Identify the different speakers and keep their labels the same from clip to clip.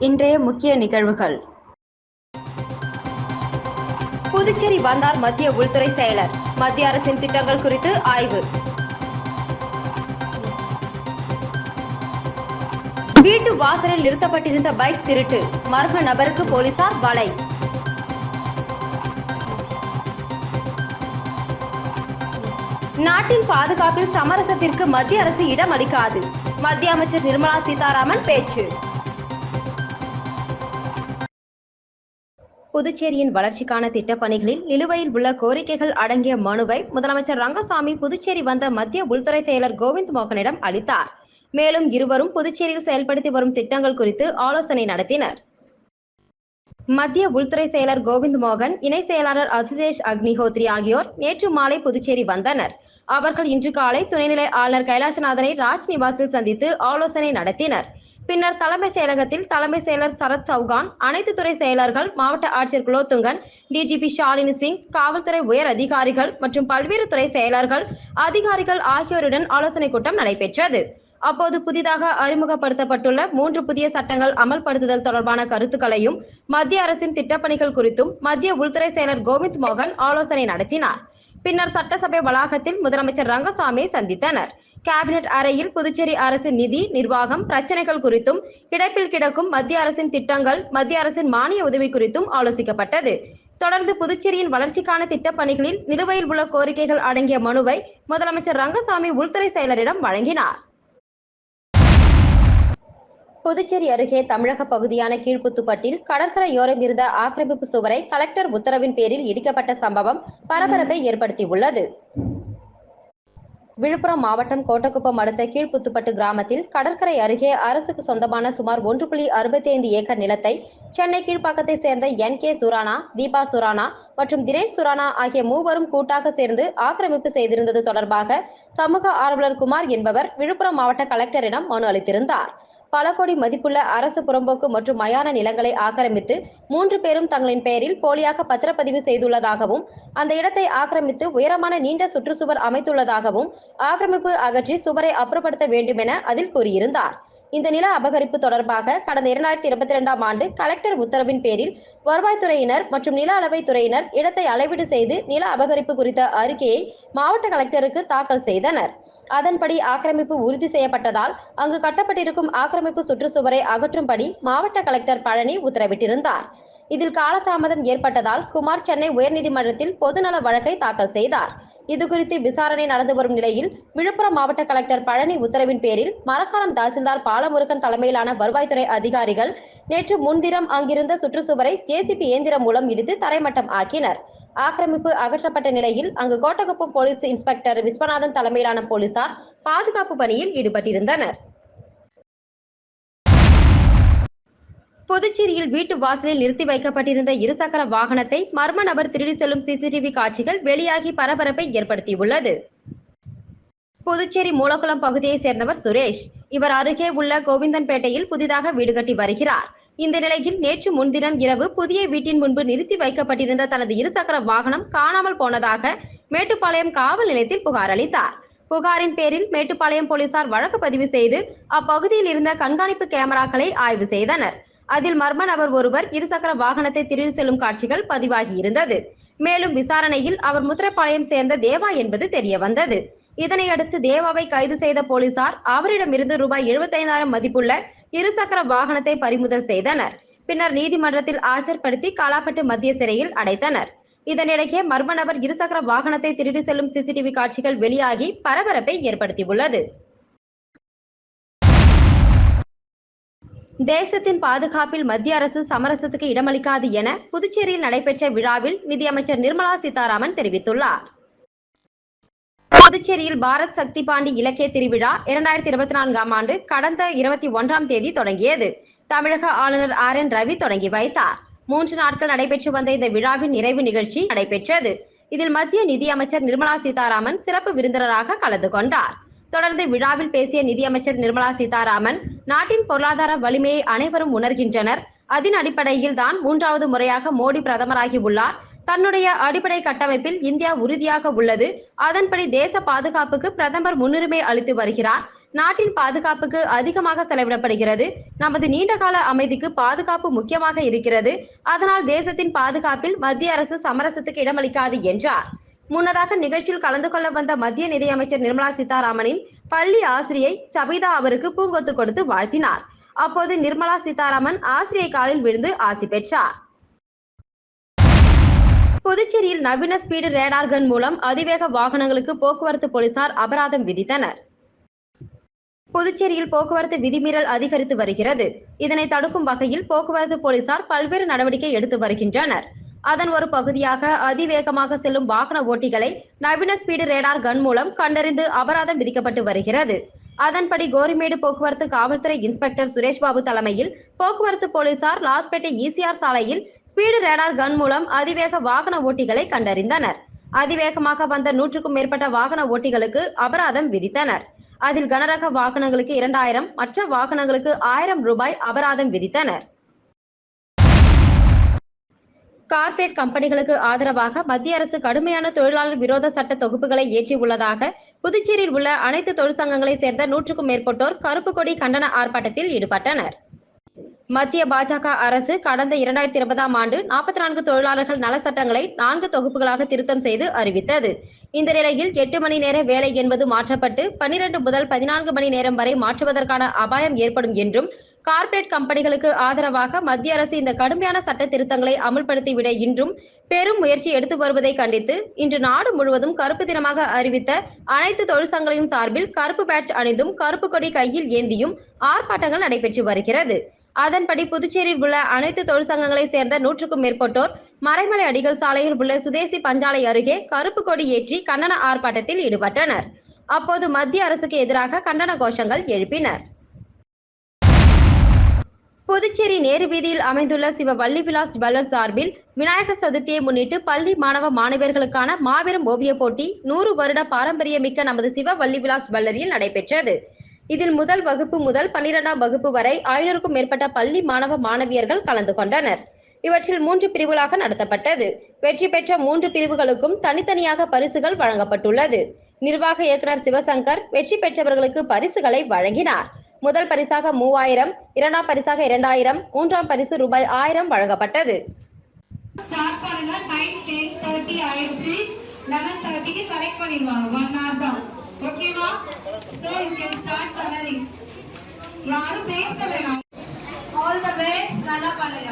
Speaker 1: இன்றைய முக்கிய நிகழ்வுகள். புதுச்சேரி வந்தார் மத்திய உள்துறை செயலர். மத்திய அரசின் திட்டங்கள் குறித்து ஆய்வு. வீட்டு வாசலில் நிறுத்தப்பட்டிருந்த பைக் திருட்டு. மர்ம நபருக்கு போலீசார் வலை. நாட்டின் பாதுகாப்பில் சமரசத்திற்கு மத்திய அரசு இடம் அளிக்காது. மத்திய அமைச்சர் நிர்மலா சீதாராமன் பேச்சு. புதுச்சேரியின் வளர்ச்சிக்கான திட்டப்பணிகளில் நிலுவையில் உள்ள கோரிக்கைகள் அடங்கிய மனுவை முதலமைச்சர் ரங்கசாமி புதுச்சேரி வந்த மத்திய உள்துறை செயலர் கோவிந்த் மோகனிடம் அளித்தார். மேலும் இருவரும் புதுச்சேரியில் செயல்படுத்தி வரும் திட்டங்கள் குறித்து ஆலோசனை நடத்தினர். மத்திய உள்துறை செயலர் கோவிந்த் மோகன், இணை செயலாளர் அசுதேஷ் அக்னிஹோத்ரி ஆகியோர் நேற்று மாலை புதுச்சேரி வந்தனர். அவர்கள் இன்று காலை துணைநிலை ஆளுநர் கைலாசநாதனை ராஜ்நிவாசில் சந்தித்து ஆலோசனை நடத்தினர். பின்னர் தலைமை செயலகத்தில் தலைமை செயலர் சரத் சௌகான், அனைத்து துறை செயலர்கள், மாவட்ட ஆட்சியர் குலோத்துங்கன், டிஜிபி ஷாலினி சிங், காவல்துறை உயர் அதிகாரிகள் மற்றும் பல்வேறு துறை செயலர்கள், அதிகாரிகள் ஆகியோருடன் ஆலோசனை கூட்டம் நடைபெற்றது. அப்போது புதிதாக அறிமுகப்படுத்தப்பட்டுள்ள 3 புதிய சட்டங்கள் அமல்படுத்துதல் தொடர்பான கருத்துக்களையும், மத்திய அரசின் திட்டப்பணிகள் குறித்தும் மத்திய உள்துறை செயலர் கோவிந்த் மோகன் ஆலோசனை நடத்தினார். பின்னர் சட்டசபை வளாகத்தில் முதலமைச்சர் ரங்கசாமியை சந்தித்தனர். கேபினெட் அறையில் புதுச்சேரி அரசு நிதி, நிர்வாகம், பிரச்சனைகள் குறித்தும், கிடப்பில் கிடக்கும் மத்திய அரசின் திட்டங்கள், மத்திய அரசின் மானிய உதவி குறித்தும் ஆலோசிக்கப்பட்டது. தொடர்ந்து புதுச்சேரியின் வளர்ச்சிக்கான திட்டப்பணிகளில் நிலுவையில் உள்ள கோரிக்கைகள் அடங்கிய மனுவை முதலமைச்சர் ரங்கசாமி உள்துறை செயலரிடம் வழங்கினார். புதுச்சேரி அருகே தமிழக பகுதியான கீழ்புத்துப்பட்டில் கடற்கரையோரம் இருந்த ஆக்கிரமிப்பு சுவரை கலெக்டர் உத்தரவின் பேரில் இடிக்கப்பட்ட சம்பவம் பரபரப்பை ஏற்படுத்தியுள்ளது. விழுப்புரம் மாவட்டம் கோட்டக்குப்பம் அடுத்த கீழ்புத்துப்பட்டு கிராமத்தில் கடற்கரை அருகே அரசுக்கு சொந்தமான சுமார் 1.65 ஏக்கர் நிலத்தை சென்னை கீழ்ப்பாக்கத்தை சேர்ந்த NK சுரானா, தீபா சுரானா மற்றும் தினேஷ் சுரானா ஆகிய மூவரும் கூட்டாக சேர்ந்து ஆக்கிரமிப்பு செய்திருந்தது தொடர்பாக சமூக ஆர்வலர் குமார் என்பவர் விழுப்புரம் மாவட்ட கலெக்டரிடம் மனு அளித்திருந்தார். பல கோடி மதிப்புள்ள அரசு புறம்போக்கு மற்றும் மயான நிலங்களை ஆக்கிரமித்து 3 பேரும் தங்களின் பெயரில் போலியாக பத்திரப்பதிவு செய்துள்ளதாகவும், அந்த இடத்தை ஆக்கிரமித்து உயரமான நீண்ட சுற்றுச்சுவர் அமைத்துள்ளதாகவும், ஆக்கிரமிப்பு அகற்றி சுவரை அப்புறப்படுத்த வேண்டும் என அதில் கூறியிருந்தார். இந்த நில அபகரிப்பு தொடர்பாக கடந்த 2022ஆம் ஆண்டு கலெக்டர் உத்தரவின் பேரில் வருவாய்த்துறையினர் மற்றும் நில அளவை துறையினர் இடத்தை அளவீடு செய்து நில அபகரிப்பு குறித்த அறிக்கையை மாவட்ட கலெக்டருக்கு தாக்கல் செய்தனர். அதன்படி ஆக்கிரமிப்பு உறுதி செய்யப்பட்டதால் அங்கு கட்டப்பட்டிருக்கும் ஆக்கிரமிப்பு சுற்றுச்சுவரை அகற்றும்படி மாவட்ட கலெக்டர் பழனி உத்தரவிட்டிருந்தார். இதில் காலதாமதம் ஏற்பட்டதால் குமார் சென்னை உயர்நீதிமன்றத்தில் பொதுநல வழக்கை தாக்கல் செய்தார். இதுகுறித்து விசாரணை நடந்து வரும் நிலையில் விழுப்புரம் மாவட்ட கலெக்டர் பழனி உத்தரவின் பேரில் மரக்காணம் தாசில்தார் பாலமுருகன் தலைமையிலான வருவாய்த்துறை அதிகாரிகள் நேற்று முன்தினம் அங்கிருந்த சுற்றுச்சுவரை JCB இயந்திரம் மூலம் இடித்து தரைமட்டம் ஆக்கினர். ஆக்கிரமிப்பு அகற்றப்பட்ட நிலையில் அங்கு கோட்டக்குப்பம் போலீஸ் இன்ஸ்பெக்டர் விஸ்வநாதன் தலைமையிலான போலீசார் பாதுகாப்பு பணியில் ஈடுபட்டிருந்தனர். புதுச்சேரியில் வீட்டு வாசலில் நிறுத்தி வைக்கப்பட்டிருந்த இருசக்கர வாகனத்தை மர்ம நபர் திருடி செல்லும் CCTV காட்சிகள் வெளியாகி பரபரப்பை ஏற்படுத்தியுள்ளது. புதுச்சேரி மூலக்குளம் பகுதியை சேர்ந்தவர் சுரேஷ். இவர் அருகே உள்ள கோவிந்தன்பேட்டையில் புதிதாக வீடு கட்டி வருகிறார். இந்த நிலையில் நேற்று முன்தினம் இரவு புதிய வீட்டின் முன்பு நிறுத்தி வைக்கப்பட்டிருந்த தனது இருசக்கர வாகனம் காணாமல் போனதாக மேட்டுப்பாளையம் காவல் நிலையத்தில் புகார் அளித்தார். புகாரின் பேரில் மேட்டுப்பாளையம் போலீசார் வழக்கு பதிவு செய்து அப்பகுதியில் இருந்த கண்காணிப்பு கேமராக்களை ஆய்வு செய்தனர். அதில் மர்ம நபர் ஒருவர் இருசக்கர வாகனத்தை திருடி செல்லும் காட்சிகள் பதிவாகி இருந்தது. மேலும் விசாரணையில் அவர் முத்திரப்பாளையம் சேர்ந்த தேவா என்பது தெரிய வந்தது. இதனையடுத்து தேவாவை கைது செய்த போலீசார் அவரிடமிருந்து ரூபாய் 75,000 மதிப்புள்ள இருசக்கர வாகனத்தை பறிமுதல் செய்தனர். பின்னர் நீதிமன்றத்தில் ஆஜர்படுத்தி காலாப்பட்டு மத்திய சிறையில் அடைத்தனர். இதனிடையே மர்ம நபர் இருசக்கர வாகனத்தை திருடி செல்லும் CCTV காட்சிகள் வெளியாகி பரபரப்பை ஏற்படுத்தியுள்ளது. தேசத்தின் பாதுகாப்பில் மத்திய அரசு சமரசத்துக்கு இடமளிக்காது என புதுச்சேரியில் நடைபெற்ற விழாவில் நிதியமைச்சர் நிர்மலா சீதாராமன் தெரிவித்துள்ளார். புதுச்சேரியில் பாரத் சக்தி பாண்டி இலக்கிய திருவிழா 2024ஆம் ஆண்டு கடந்த 21ஆம் தேதி தொடங்கியது. தமிழக ஆளுநர் RN ரவி தொடங்கி வைத்தார். 3 நாட்கள் நடைபெற்று வந்த இந்த விழாவின் நிறைவு நிகழ்ச்சி நடைபெற்றது. இதில் மத்திய நிதியமைச்சர் நிர்மலா சீதாராமன் சிறப்பு விருந்தினராக கலந்து கொண்டார். தொடர்ந்து விழாவில் பேசிய நிதியமைச்சர் நிர்மலா சீதாராமன், நாட்டின் பொருளாதார வலிமையை அனைவரும் உணர்கின்றனர். அதன் அடிப்படையில் தான் 3வது முறையாக மோடி பிரதமராகி உள்ளார். தன்னுடைய அடிப்படை கட்டமைப்பில் இந்தியா உறுதியாக உள்ளது. அதன்படி தேச பாதுகாப்புக்கு பிரதமர் முன்னுரிமை அளித்து வருகிறார். நாட்டின் பாதுகாப்புக்கு அதிகமாக செலவிடப்படுகிறது. நமது நீண்டகால அமைதிக்கு பாதுகாப்பு முக்கியமாக இருக்கிறது. அதனால் தேசத்தின் பாதுகாப்பில் மத்திய அரசு சமரசத்துக்கு இடமளிக்காது என்றார். முன்னதாக நிகழ்ச்சியில் கலந்து கொள்ள வந்த மத்திய நிதியமைச்சர் நிர்மலா சீதாராமனின் பள்ளி ஆசிரியை சபிதா அவருக்கு பூங்கொத்து கொடுத்து வாழ்த்தினார். அப்போது நிர்மலா சீதாராமன் ஆசிரியை காலில் விழுந்து ஆசி பெற்றார். புதுச்சேரியில் நவீன ஸ்பீடு ரேடார் கன் மூலம் அதிவேக வாகனங்களுக்கு போக்குவரத்து போலீசார் அபராதம் விதித்தனர். புதுச்சேரியில் போக்குவரத்து விதிமீறல் அதிகரித்து வருகிறது. இதனை தடுக்கும் வகையில் போக்குவரத்து போலீசார் பல்வேறு நடவடிக்கை எடுத்து வருகின்றனர். அதன் ஒரு பகுதியாக அதிவேகமாக செல்லும் வாகன ஓட்டிகளை நவீன ஸ்பீடு ரேடார் கன் மூலம் கண்டறிந்து அபராதம் விதிக்கப்பட்டு வருகிறது. அதன்படி கோரிமேடு போக்குவரத்து காவல்துறை இன்ஸ்பெக்டர் சுரேஷ் பாபு தலைமையில் போக்குவரத்து போலீசார் லாஸ்பேட்டை ECR சாலையில் ஸ்பீடு ரேடார் கன் மூலம் அதிவேக வாகன ஓட்டிகளை கண்டறிந்தனர். அதிவேகமாக வந்த 100க்கும் மேற்பட்ட வாகன ஓட்டிகளுக்கு அபராதம் விதித்தனர். அதில் கனரக வாகனங்களுக்கு 2000, மற்ற வாகனங்களுக்கு 1000 ரூபாய் அபராதம் விதித்தனர். கார்ப்பரேட் கம்பெனிகளுக்கு ஆதரவாக மத்திய அரசு கடுமையான தொழிலாளர் விரோத சட்ட தொகுப்புகளை இயற்றியுள்ளதாக புதுச்சேரியில் உள்ள அனைத்து தொழிற்சங்கங்களை சேர்ந்த 100க்கும் மேற்பட்டோர் கருப்பு கொடி கண்டன ஆர்ப்பாட்டத்தில் ஈடுபட்டனர். மத்திய பாஜக அரசு கடந்த 2020ஆம் ஆண்டு 44 தொழிலாளர்கள் நல சட்டங்களை 4 தொகுப்புகளாக திருத்தம் செய்து அறிவித்தது. இந்த நிலையில் 8 மணி நேர வேலை என்பது மாற்றப்பட்டு 12 முதல் 14 மணி நேரம் வரை மாற்றுவதற்கான அபாயம் ஏற்படும் என்றும், கார்ப்பரேட் கம்பெனிகளுக்கு ஆதரவாக மத்திய அரசு இந்த கடுமையான சட்ட திருத்தங்களை அமுல்படுத்திவிட இன்றும் பெரும் முயற்சி எடுத்து வருவதை கண்டித்து இன்று நாடு முழுவதும் கருப்பு தினமாக அறிவித்த அனைத்து தொழிற்சங்கங்களின் சார்பில் கருப்பு பேட்ஜ் அணிந்தும் கருப்பு கொடி கையில் ஏந்தியும் ஆர்ப்பாட்டங்கள் நடைபெற்று வருகிறது. அதன்படி புதுச்சேரியில் உள்ள அனைத்து தொழிற்சங்கங்களை சேர்ந்த 100க்கும் மேற்பட்டோர் மறைமலை அடிகள் சாலையில் உள்ள சுதேசி பஞ்சாலை அருகே கருப்பு கொடி ஏற்றி கண்டன ஆர்ப்பாட்டத்தில் ஈடுபட்டனர். அப்போது மத்திய அரசுக்கு எதிராக கண்டன கோஷங்கள் எழுப்பினர். புதுச்சேரி நேரு வீதியில் அமைந்துள்ள சிவ வள்ளி விலாஸ் ஜுவல்லர்ஸ் சார்பில் விநாயகர் சதுர்த்தியை முன்னிட்டு பள்ளி மாணவ மாணவியர்களுக்கான மாபெரும் ஓவிய போட்டி 100 வருட பாரம்பரியமிக்க நமது சிவ வள்ளி விலாஸ் ஜுவல்லரியில் நடைபெற்றது. இதில் முதல் வகுப்பு முதல் 12ஆம் வகுப்பு வரை 500க்கும் மேற்பட்ட பள்ளி மாணவ மாணவியர்கள் கலந்து கொண்டனர். இவற்றில் 3 பிரிவுகளாக நடத்தப்பட்டது. வெற்றி பெற்ற 3 பிரிவுகளுக்கும் தனித்தனியாக பரிசுகள் வழங்கப்பட்டுள்ளது. நிர்வாக இயக்குனர் சிவசங்கர் வெற்றி பெற்றவர்களுக்கு பரிசுகளை வழங்கினார். முதல் பரிசாக 3000, இரண்டாம் பரிசாக 2000, மூன்றாம் பரிசு ரூபாய் 1000 வழங்கப்பட்டது.
Speaker 2: ஸ்டார்ட் பண்ணுங்க. டைம் 10:30 ஆயிடுச்சு. 11:30க்கு கரெக்ட் பண்ணிடுவாங்க. 1 hour தான். ஓகேவா? So you can start coloring. யாரும் பேச வேணாம். All the best. நல்லா பண்ணுங்க.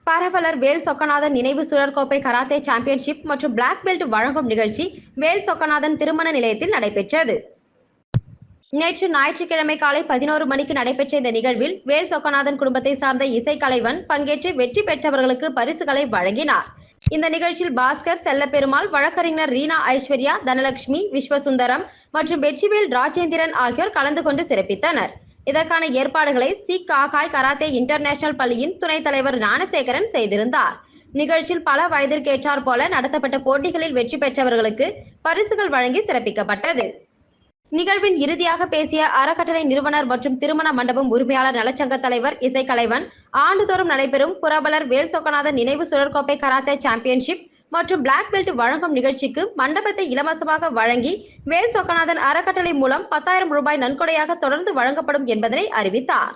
Speaker 1: பரவலர் வேல் சொக்கநாதன் நினைவு சுழற்கோப்பை கராத்தே சாம்பியன்ஷிப் மற்றும் பிளாக் பெல்ட் வழங்கும் நிகழ்ச்சி வேல் சொக்கநாதன் திருமண நிலையத்தில் நடைபெற்றது. நேற்று ஞாயிற்றுக்கிழமை காலை 11 மணிக்கு நடைபெற்ற இந்த நிகழ்வில் வேல் சொக்கநாதன் குடும்பத்தை சார்ந்த இசைக்கலைவன் பங்கேற்று வெற்றி பெற்றவர்களுக்கு பரிசுகளை வழங்கினார். இந்த நிகழ்ச்சியில் பாஸ்கர், செல்லப்பெருமாள், வழக்கறிஞர் ரீனா ஐஸ்வர்யா, தனலட்சுமி, விஸ்வசுந்தரம் மற்றும் வெற்றிவேல் ராஜேந்திரன் ஆகியோர் கலந்து கொண்டு சிறப்பித்தனர். இதற்கான ஏற்பாடுகளை காகாய் கராத்தே இன்டர்நேஷனல் பள்ளியின் துணைத் தலைவர் ஞானசேகரன் செய்திருந்தார். நிகழ்ச்சியில் பல வயதிற்கேற்றார் போல நடத்தப்பட்ட போட்டிகளில் வெற்றி பெற்றவர்களுக்கு பரிசுகள் வழங்கி சிறப்பிக்கப்பட்டது. நிகழ்வின் இறுதியாக பேசிய அறக்கட்டளை நிறுவனர் மற்றும் திருமண மண்டபம் உரிமையாளர் நலச்சங்க தலைவர் இசைக்கலைவன், ஆண்டுதோறும் நடைபெறும் புரவலர் வேல் சொக்கநாதன் நினைவு சுழற்கோப்பை கராத்தே சாம்பியன்ஷிப் மற்றும் பிளாக் பெல்ட் வழங்கும் நிகழ்ச்சிக்கு மண்டபத்தை இலவசமாக வழங்கி வேல் சொக்கநாதன் அறக்கட்டளை மூலம் 10,000 ரூபாய் நன்கொடையாக தொடர்ந்து வழங்கப்படும் என்பதனை அறிவித்தார்.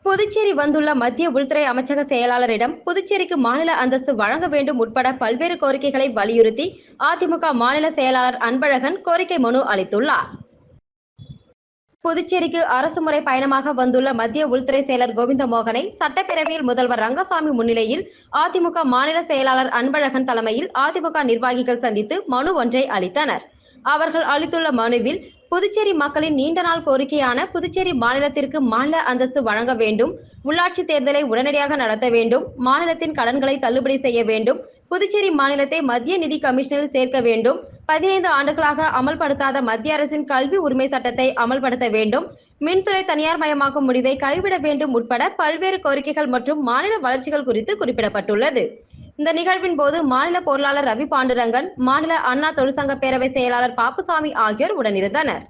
Speaker 1: புதுச்சேரி வந்துள்ள மத்திய உள்துறை அமைச்சக செயலாளரிடம் புதுச்சேரிக்கு மாநில அந்தஸ்து வழங்க வேண்டும் உட்பட பல்வேறு கோரிக்கைகளை வலியுறுத்தி அதிமுக மாநில செயலாளர் அன்பழகன் கோரிக்கை மனு அளித்துள்ளார். புதுச்சேரிக்கு அரசு முறை பயணமாக வந்துள்ள மத்திய உள்துறை செயலர் கோவிந்த மோகனை சட்டப்பேரவையில் முதல்வர் ரங்கசாமி முன்னிலையில் அதிமுக மாநில செயலாளர் அன்பழகன் தலைமையில் அதிமுக நிர்வாகிகள் சந்தித்து மனு ஒன்றை அளித்தனர். அவர்கள் அளித்துள்ள மனுவில் புதுச்சேரி மக்களின் நீண்ட நாள் கோரிக்கையான புதுச்சேரி மாநிலத்திற்கு மாநில அந்தஸ்து வழங்க வேண்டும், உள்ளாட்சி தேர்தலை உடனடியாக நடத்த வேண்டும், மாநிலத்தின் கடன்களை தள்ளுபடி செய்ய வேண்டும், புதுச்சேரி மாநிலத்தை மத்திய நிதி கமிஷனில் சேர்க்க வேண்டும், 15 ஆண்டுகளாக அமல்படுத்தாத மத்திய அரசின் கல்வி உரிமை சட்டத்தை அமல்படுத்த வேண்டும், மின்துறை தனியார் மயமாக்கும் முடிவை கைவிட வேண்டும் உட்பட பல்வேறு கோரிக்கைகள் மற்றும் மாநில வளர்ச்சிகள் குறித்து குறிப்பிடப்பட்டுள்ளது. இந்த நிகழ்வின் போது மாநில பொருளாளர் ரவி பாண்டுரங்கன், மாநில அண்ணா தொழிற்சங்க பேரவை செயலாளர் பாப்புசாமி ஆகியோர் உடனிருந்தனர்.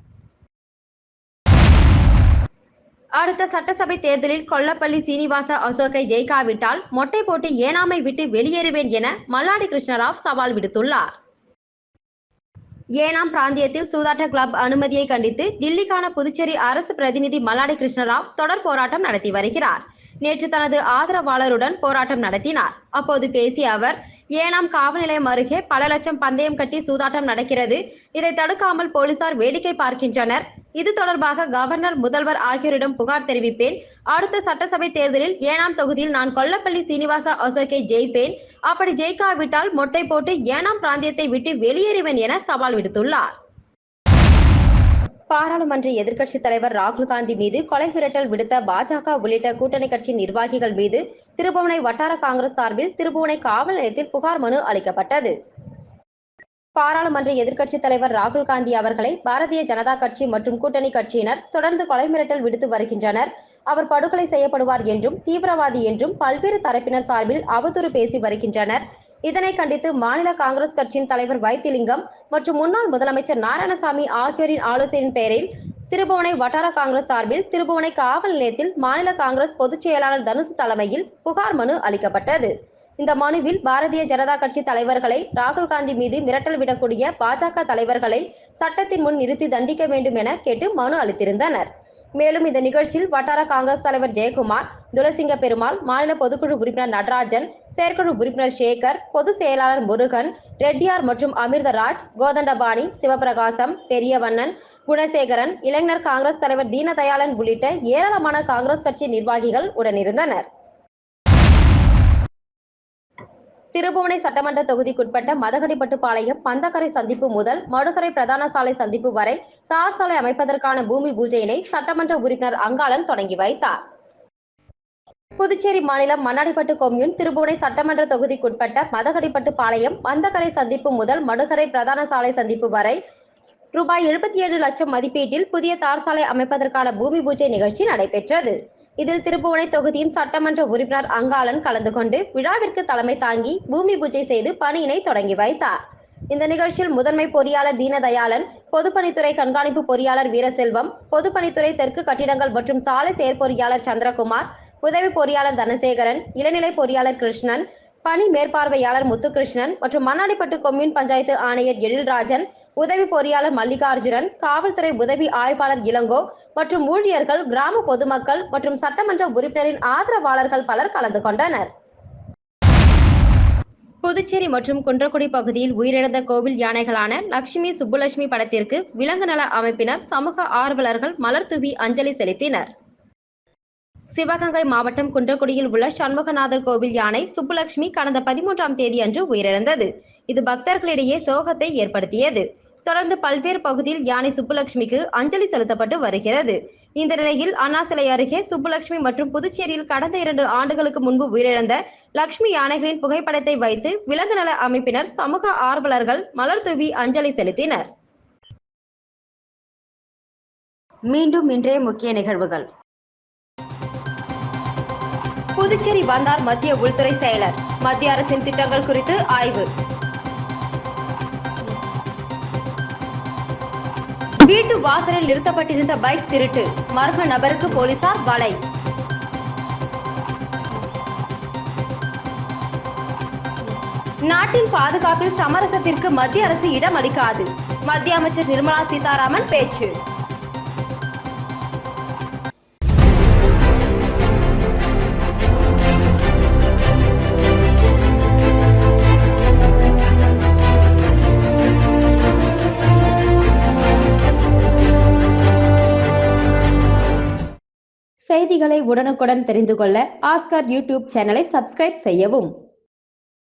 Speaker 1: அடுத்த சட்டசபை தேர்தலில் கொல்லப்பள்ளி சீனிவாச அசோக்கை ஜெயிக்காவிட்டால் மொட்டை போட்டு ஏனாமை விட்டு வெளியேறுவேன் என மல்லாடி கிருஷ்ணராவ் சவால் விடுத்துள்ளார். ஏனாம் பிராந்தியத்தில் சூதாட்ட கிளப் அனுமதியை கண்டித்து டில்லிக்கான புதுச்சேரி அரசு பிரதிநிதி மல்லாடி கிருஷ்ணராவ் தொடர் போராட்டம் நடத்தி வருகிறார். நேற்று தனது ஆதரவாளருடன் போராட்டம் நடத்தினார். அப்போது பேசிய அவர், ஏனாம் காவல் நிலையம் அருகே பல லட்சம் பந்தயம் கட்டி சூதாட்டம் நடக்கிறது. இதை தடுக்காமல் போலீசார் வேடிக்கை பார்க்கின்றனர். இது தொடர்பாக கவர்னர், முதல்வர் ஆகியோரிடம் புகார் தெரிவிப்பேன். அடுத்த சட்டசபை தேர்தலில் ஏனாம் தொகுதியில் நான் கொல்லப்பள்ளி சீனிவாச அசோக்கை ஜெயிப்பேன். அப்படி ஜெயிக்காவிட்டால் மொட்டை போட்டு ஏனாம் பிராந்தியத்தை விட்டு வெளியேறுவேன் என சவால் விடுத்துள்ளார். பாராளுமன்ற எதிர்க்கட்சித் தலைவர் ராகுல் காந்தி மீது கொலை மிரட்டல் விடுத்த பாஜக உள்ளிட்ட கூட்டணி கட்சி நிர்வாகிகள் மீது திருபுவனை வட்டார காங்கிரஸ் சார்பில் திருபுவனை காவல் நிலையத்தில் புகார் மனு அளிக்கப்பட்டது. பாராளுமன்ற எதிர்க்கட்சித் தலைவர் ராகுல் காந்தி அவர்களை பாரதிய ஜனதா கட்சி மற்றும் கூட்டணி கட்சியினர் தொடர்ந்து கொலை மிரட்டல் விடுத்து வருகின்றனர். அவர் படுகொலை செய்யப்படுவார் என்றும் தீவிரவாதி என்றும் பல்வேறு தரப்பினர் சார்பில் அவதூறு பேசி வருகின்றனர். இதனை கண்டித்து மாநில காங்கிரஸ் கட்சியின் தலைவர் வைத்திலிங்கம் மற்றும் முன்னாள் முதலமைச்சர் நாராயணசாமி ஆகியோரின் ஆலோசனையின் பெயரில் திருபுவனை வட்டார காங்கிரஸ் சார்பில் திருபுவனை காவல் நிலையத்தில் மாநில காங்கிரஸ் பொதுச் செயலாளர் தனுசு தலைமையில் புகார் மனு அளிக்கப்பட்டது. இந்த மனுவில் பாரதிய ஜனதா கட்சி தலைவர்களை, ராகுல் காந்தி மீது மிரட்டல் விடக்கூடிய பாஜக தலைவர்களை சட்டத்தின் முன் நிறுத்தி தண்டிக்க வேண்டும் என கேட்டு மனு அளித்திருந்தனர். மேலும் இந்த நிகழ்ச்சியில் வட்டார காங்கிரஸ் தலைவர் ஜெயக்குமார், துளசிங்க பெருமாள், மாநில பொதுக்குழு உறுப்பினர் நடராஜன், செயற்குழு உறுப்பினர் சேகர், பொதுச் செயலாளர் முருகன், ரெட்டியார் மற்றும் அமிர்தராஜ், கோதண்டபாணி, சிவபிரகாசம், பெரியவண்ணன், குணசேகரன், இளைஞர் காங்கிரஸ் தலைவர் தீனதயாளன் உள்ளிட்ட ஏராளமான காங்கிரஸ் கட்சி நிர்வாகிகள் உடனிருந்தனர். திருபுவனை சட்டமன்ற தொகுதிக்குட்பட்ட மதகடிப்பட்டுப்பாளையம் பந்தக்கரை சந்திப்பு முதல் மடுகரை பிரதான சாலை சந்திப்பு வரை தார் சாலை அமைப்பதற்கான பூமி பூஜையினை சட்டமன்ற உறுப்பினர் அங்காளன் தொடங்கி வைத்தார். புதுச்சேரி மாநிலம் மண்ணாடிப்பட்டு கொம்யூன் திருபுவனை சட்டமன்ற தொகுதிக்குட்பட்ட மதகடிப்பட்டுப்பாளையம் பந்தக்கரை சந்திப்பு முதல் மடுகரை பிரதான சாலை சந்திப்பு வரை ரூபாய் 77 லட்சம் மதிப்பீட்டில் புதிய தார் சாலை அமைப்பதற்கான பூமி பூஜை நிகழ்ச்சி நடைபெற்றது. இதில் திருபுவனை தொகுதியின் சட்டமன்ற உறுப்பினர் அங்காளன் கலந்து கொண்டு விழாவிற்கு தலைமை தாங்கி பூமி பூஜை செய்து பணியினை தொடங்கி வைத்தார். இந்த நிகழ்ச்சியில் முதன்மை பொறியாளர் தீனதயாளன், பொதுப்பணித்துறை கண்காணிப்பு பொறியாளர் வீரசெல்வம், பொதுப்பணித்துறை தெற்கு கட்டிடங்கள் மற்றும் சாலை செயற்பொறியாளர் சந்திரகுமார், உதவி பொறியாளர் தனசேகரன், இளநிலை பொறியாளர் கிருஷ்ணன், பணி மேற்பார்வையாளர் முத்துகிருஷ்ணன் மற்றும் மண்ணாடிப்பட்டு கொம்யூன் பஞ்சாயத்து ஆணையர் எழில்ராஜன், உதவி பொறியாளர் மல்லிகார்ஜுனன், காவல்துறை உதவி ஆய்வாளர் இளங்கோ மற்றும் ஊழியர்கள், கிராம பொதுமக்கள் மற்றும் சட்டமன்ற உறுப்பினரின் ஆதரவாளர்கள் பலர் கலந்து கொண்டனர். புதுச்சேரி மற்றும் குன்றக்குடி பகுதியில் உயிரிழந்த கோவில் யானைகளான லட்சுமி, சுப்புலட்சுமி படத்திற்கு விலங்கு நல அமைப்பினர், சமூக ஆர்வலர்கள் மலர் தூவி அஞ்சலி செலுத்தினர். சிவகங்கை மாவட்டம் குன்றக்குடியில் உள்ள சண்முகநாதர் கோவில் யானை சுப்புலட்சுமி கடந்த 13ஆம் தேதி அன்று உயிரிழந்தது. இது பக்தர்களிடையே சோகத்தை ஏற்படுத்தியது. தொடர்ந்து பல்வேறு பகுதியில் யானை சுப்புலட்சுமிக்கு அஞ்சலி செலுத்தப்பட்டு வருகிறது. இந்த நிலையில் அண்ணா சிலை அருகே சுப்புலட்சுமி மற்றும் புதுச்சேரியில் கடந்த 2 ஆண்டுகளுக்கு முன்பு உயிரிழந்த லட்சுமி யானைகளின் புகைப்படத்தை வைத்து விலங்கு நல அமைப்பினர், சமூக ஆர்வலர்கள் மலர் தூவி அஞ்சலி செலுத்தினர். மீண்டும் இன்றைய முக்கிய நிகழ்வுகள். புதுச்சேரி வந்தார் மத்திய உள்துறை செயலர். மத்திய அரசின் திட்டங்கள் குறித்து ஆய்வு. வீட்டு வாசலில் நிறுத்தப்பட்டிருந்த பைக் திருட்டு, மர்ம நபருக்கு போலீசார் வலை. நாட்டின் பாதுகாப்பில் சமரசத்திற்கு மத்திய அரசு இடம் அளிக்காது, மத்திய அமைச்சர் நிர்மலா சீதாராமன் பேச்சு. செய்திகளை உடனுக்குடன் தெரிந்து கொள்ள ஆஸ்கர் யூடியூப் சேனலை சப்ஸ்கிரைப் செய்யவும்.